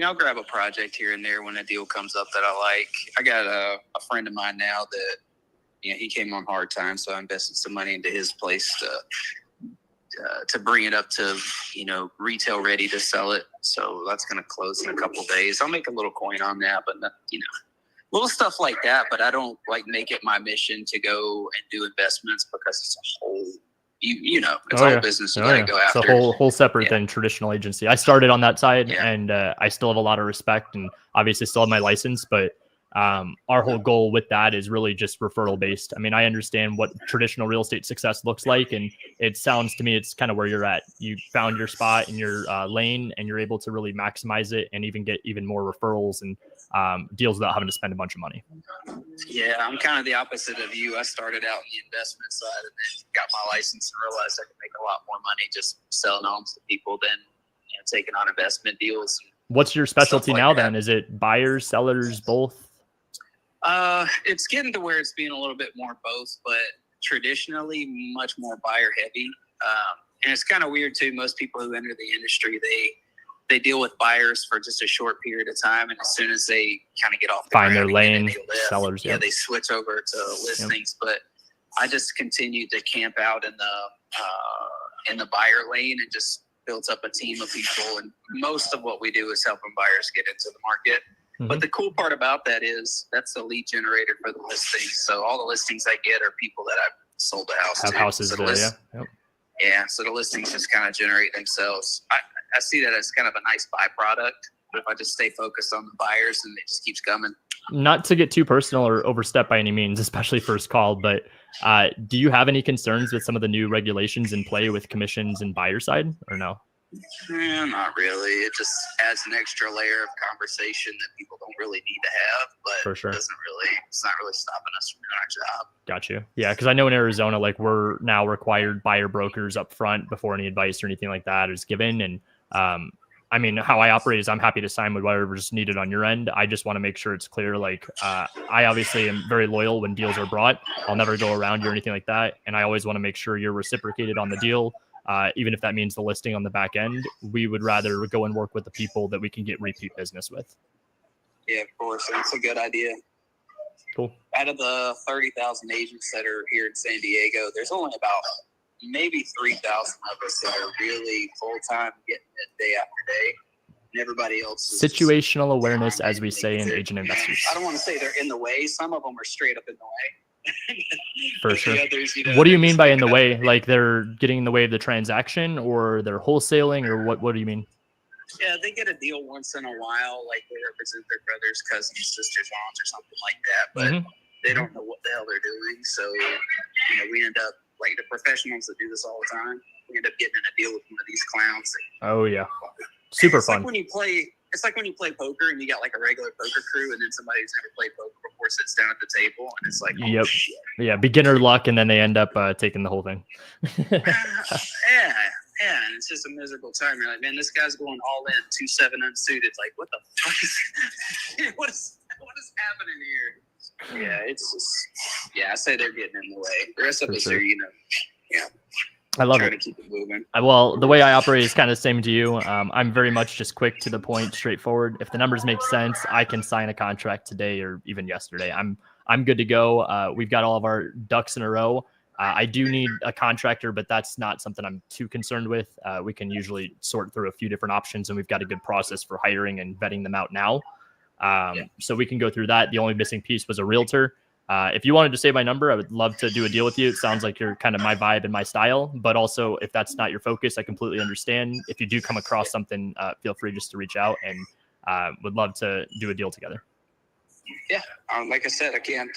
I'll grab a project here and there when a deal comes up that I like. I got a friend of mine now that, he came on hard times, so I invested some money into his place to bring it up to, retail ready to sell it. So that's going to close in a couple of days. I'll make a little coin on that, but little stuff like that. But I don't make it my mission to go and do investments because it's a whole. It's all business you gotta go after. It's a whole separate than traditional agency. I started on that side and I still have a lot of respect and obviously still have my license, but our whole goal with that is really just referral based. I understand what traditional real estate success looks like, and it sounds to me it's kind of where you're at. You found your spot in your lane and you're able to really maximize it and even get even more referrals and deals without having to spend a bunch of money. Yeah, I'm kind of the opposite of you. I started out in the investment side and then got my license and realized I could make a lot more money just selling homes to people than taking on investment deals. What's your specialty now then? Is it buyers, sellers, both? It's getting to where it's being a little bit more both, but traditionally much more buyer heavy. And it's kind of weird too. Most people who enter the industry, they deal with buyers for just a short period of time, and as soon as they kind of get off find their lane, sellers, they switch over to listings. But I just continued to camp out in the buyer lane and just built up a team of people. And most of what we do is helping buyers get into the market. But the cool part about that is that's the lead generator for the listings. So all the listings I get are people that I've sold the house to. Houses so so the listings just kind of generate themselves. I see that as kind of a nice byproduct. But if I just stay focused on the buyers and it just keeps coming. Not to get too personal or overstep by any means, especially first call, but do you have any concerns with some of the new regulations in play with commissions and buyer side or no? Not really. It just adds an extra layer of conversation that people don't really need to have, but for sure. It's not really stopping us from doing our job. Got you. Yeah, because I know in Arizona, like we're now required buyer brokers up front before any advice or anything like that is given. And I mean, how I operate is I'm happy to sign with whatever's needed on your end. I just want to make sure it's clear. Like I obviously am very loyal when deals are brought. I'll never go around you or anything like that. And I always want to make sure you're reciprocated on the deal. Even if that means the listing on the back end, we would rather go and work with the people that we can get repeat business with. Yeah, of course. That's a good idea. Cool. Out of the 30,000 agents that are here in San Diego, there's only about maybe 3,000 of us that are really full-time getting it day after day. And everybody else is situational awareness, as we say in Agent Investors. I don't want to say they're in the way. Some of them are straight up in the way. For sure. Others, what do you mean by in the way? Like they're getting in the way of the transaction, or they're wholesaling, or what do you mean? Yeah, they get a deal once in a while, like they represent their brothers, cousins, sisters, aunts, or something like that, but they don't know what the hell they're doing. So, we end up, like the professionals that do this all the time, we end up getting in a deal with one of these clowns. Oh, yeah. Super fun. It's like when you play poker and you got like a regular poker crew, and then somebody who's never played poker before sits down at the table, and it's like, oh, shit. Yeah, beginner luck, and then they end up taking the whole thing. Yeah, and it's just a miserable time. You're like, man, this guy's going all in, 2-7 unsuited. Like, what the fuck is what is happening here? Yeah, it's just I say they're getting in the way. The rest of us are, I love trying it. to keep it moving. Well, the way I operate is kind of the same to you. I'm very much just quick to the point, straightforward. If the numbers make sense, I can sign a contract today or even yesterday. I'm good to go. We've got all of our ducks in a row. I do need a contractor, but that's not something I'm too concerned with. We can usually sort through a few different options, and we've got a good process for hiring and vetting them out now. So we can go through that. The only missing piece was a realtor. If you wanted to save my number, I would love to do a deal with you. It sounds like you're kind of my vibe and my style, but also if that's not your focus, I completely understand. If you do come across something, feel free just to reach out, and would love to do a deal together. Yeah, like I said, I can't.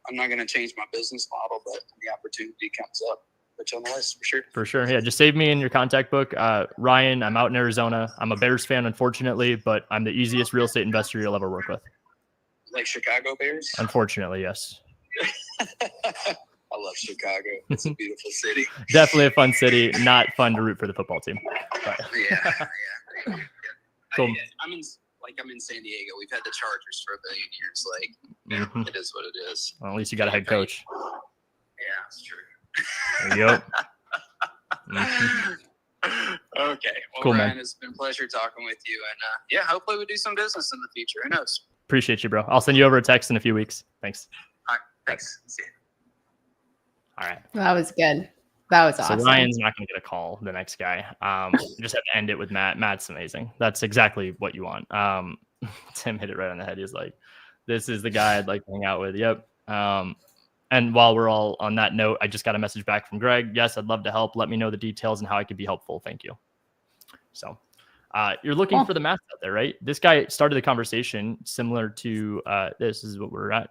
I'm not going to change my business model, but when the opportunity comes up, put you on the list for sure. For sure, yeah. Just save me in your contact book, Ryan. I'm out in Arizona. I'm a Bears fan, unfortunately, but I'm the easiest real estate investor you'll ever work with. Like Chicago Bears? Unfortunately, yes. I love Chicago. It's a beautiful city. Definitely a fun city. Not fun to root for the football team. But. Yeah. Cool. I'm in San Diego. We've had the Chargers for a billion years. Like, it is what it is. Well, at least you got a head coach. Yeah, that's true. Yep. Okay. Well, cool, Ryan, man. It's been a pleasure talking with you. And hopefully we do some business in the future. Who knows? Appreciate you, bro. I'll send you over a text in a few weeks. Thanks. All right. Thanks. See you. All right. That was good. That was awesome. So Ryan's not going to get a call, the next guy. Just have to end it with Matt. Matt's amazing. That's exactly what you want. Tim hit it right on the head. He's like, this is the guy I'd like to hang out with. Yep. And while we're all on that note, I just got a message back from Greg. Yes, I'd love to help. Let me know the details and how I could be helpful. Thank you. So you're looking for the math out there, right? This guy started the conversation similar to this is what we're at.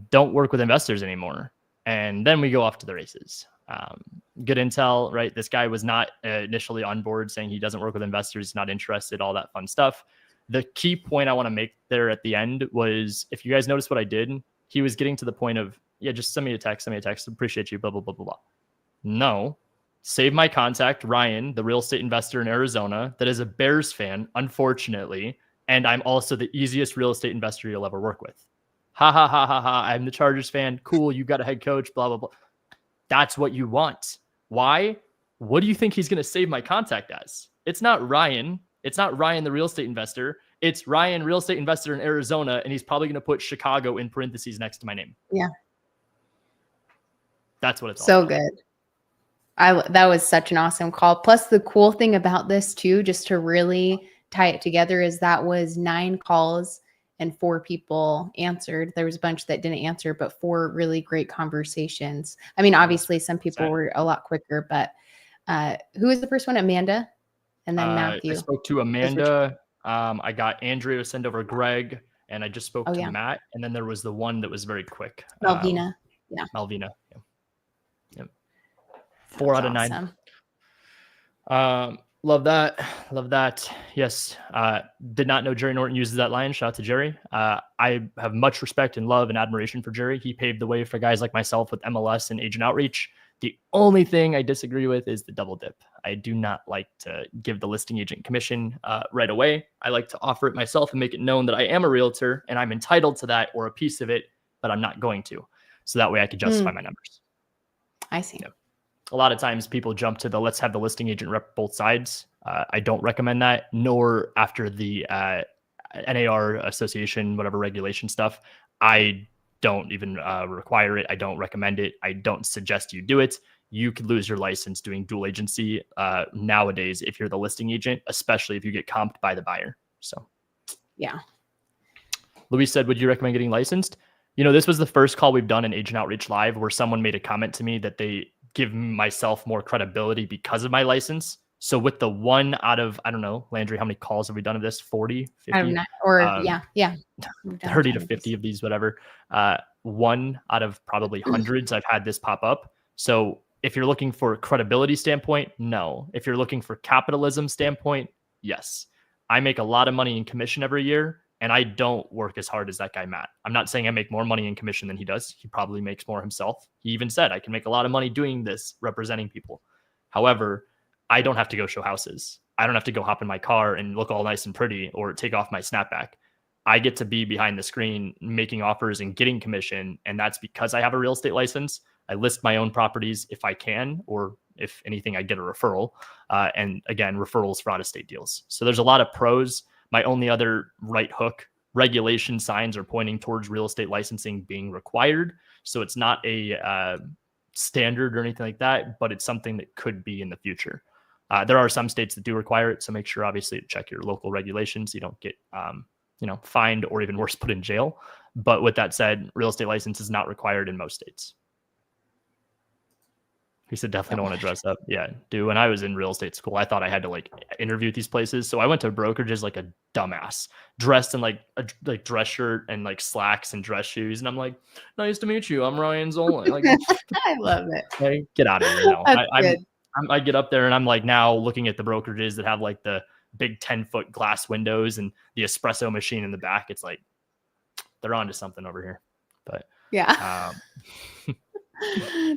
Don't work with investors anymore. And then we go off to the races. Good intel, right? This guy was not initially on board saying he doesn't work with investors, not interested, all that fun stuff. The key point I want to make there at the end was, if you guys notice what I did, he was getting to the point of, just send me a text, appreciate you, blah, blah, blah, blah, blah. No, save my contact, Ryan, the real estate investor in Arizona that is a Bears fan, unfortunately, and I'm also the easiest real estate investor you'll ever work with. Ha, ha, ha, ha, ha. I'm the Chargers fan. Cool, you got a head coach, blah, blah, blah. That's what you want. Why? What do you think he's going to save my contact as? It's not Ryan. It's not Ryan, the real estate investor. It's Ryan, real estate investor in Arizona, and he's probably going to put Chicago in parentheses next to my name. Yeah. That's what it's so all about. Good. That was such an awesome call. Plus, the cool thing about this too, just to really tie it together, is that was 9 calls and 4 people answered. There was a bunch that didn't answer, but 4 really great conversations. I mean, obviously some people were a lot quicker, but who was the first one? Amanda, and then Matthew. I spoke to Amanda. I got Andrea to send over Greg, and I just spoke to Matt. And then there was the one that was very quick. Malvina. Malvina. Yeah. Yep. 4 out of 9. Love that. Love that. Yes. Did not know Jerry Norton uses that line. Shout out to Jerry. I have much respect and love and admiration for Jerry. He paved the way for guys like myself with MLS and agent outreach. The only thing I disagree with is the double dip. I do not like to give the listing agent commission right away. I like to offer it myself and make it known that I am a realtor and I'm entitled to that or a piece of it, but I'm not going to. So that way I can justify my numbers. I see. Yeah. A lot of times people jump to the let's have the listing agent rep both sides. I don't recommend that, nor after the NAR association, whatever regulation stuff. I don't even require it. I don't recommend it. I don't suggest you do it. You could lose your license doing dual agency nowadays if you're the listing agent, especially if you get comped by the buyer. So, yeah. Luis said, would you recommend getting licensed? You know, this was the first call we've done in Agent Outreach Live where someone made a comment to me that they give myself more credibility because of my license. So with the 1 out of, I don't know, Landry, how many calls have we done of this? 40, 50? I don't know. Or yeah. 30 to 50 of these, whatever. 1 out of probably hundreds I've had this pop up. So if you're looking for a credibility standpoint, no. If you're looking for capitalism standpoint, yes. I make a lot of money in commission every year, and I don't work as hard as that guy, Matt. I'm not saying I make more money in commission than he does. He probably makes more himself. He even said, I can make a lot of money doing this, representing people. However, I don't have to go show houses. I don't have to go hop in my car and look all nice and pretty or take off my snapback. I get to be behind the screen making offers and getting commission. And that's because I have a real estate license. I list my own properties if I can, or if anything, I get a referral. And again, referrals for out-of-state deals. So there's a lot of pros. My only other right hook, regulation signs are pointing towards real estate licensing being required. So it's not a standard or anything like that, but it's something that could be in the future. There are some states that do require it. So make sure, obviously, to check your local regulations. You don't get, fined or even worse, put in jail. But with that said, real estate license is not required in most states. He said, definitely don't want to dress up. Yeah, dude. When I was in real estate school, I thought I had to interview at these places. So I went to brokerages like a dumbass, dressed in a dress shirt and slacks and dress shoes. And I'm like, nice to meet you. I'm Ryan Zolin. I love it. Hey, get out of here. No, I get up there and I'm now looking at the brokerages that have the big 10-foot glass windows and the espresso machine in the back. It's they're onto something over here. But yeah.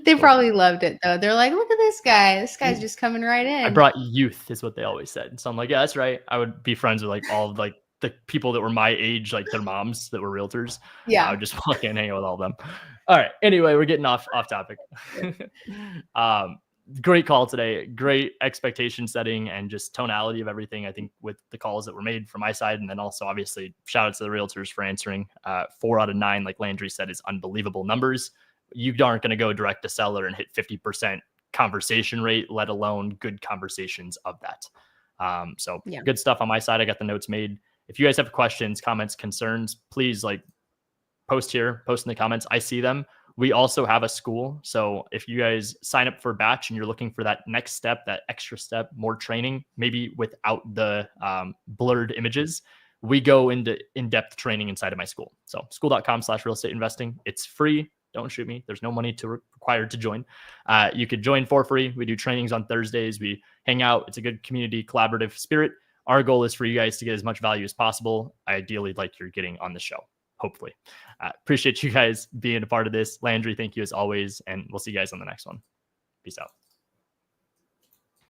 They probably loved it though. They're like, look at this guy. This guy's just coming right in. I brought youth is what they always said. So I'm like, yeah, that's right. I would be friends with all of the people that were my age, their moms that were realtors. Yeah. I would just walk in and hang out with all of them. All right. Anyway, we're getting off topic. Great call today. Great expectation setting and just tonality of everything. I think with the calls that were made from my side, and then also obviously shout out to the realtors for answering. 4 out of 9, like Landry said, is unbelievable numbers. You aren't going to go direct to seller and hit 50% conversation rate, let alone good conversations of that. So good stuff on my side. I got the notes made. If you guys have questions, comments, concerns, please post here, post in the comments. I see them. We also have a school. So if you guys sign up for a batch and you're looking for that next step, that extra step, more training, maybe without the blurred images, we go into in-depth training inside of my school. So school.com/real estate investing. It's free. Don't shoot me. There's no money required to join. You could join for free. We do trainings on Thursdays. We hang out. It's a good community, collaborative spirit. Our goal is for you guys to get as much value as possible. Ideally, like you're getting on the show, hopefully. Appreciate you guys being a part of this. Landry, thank you as always. And we'll see you guys on the next one. Peace out.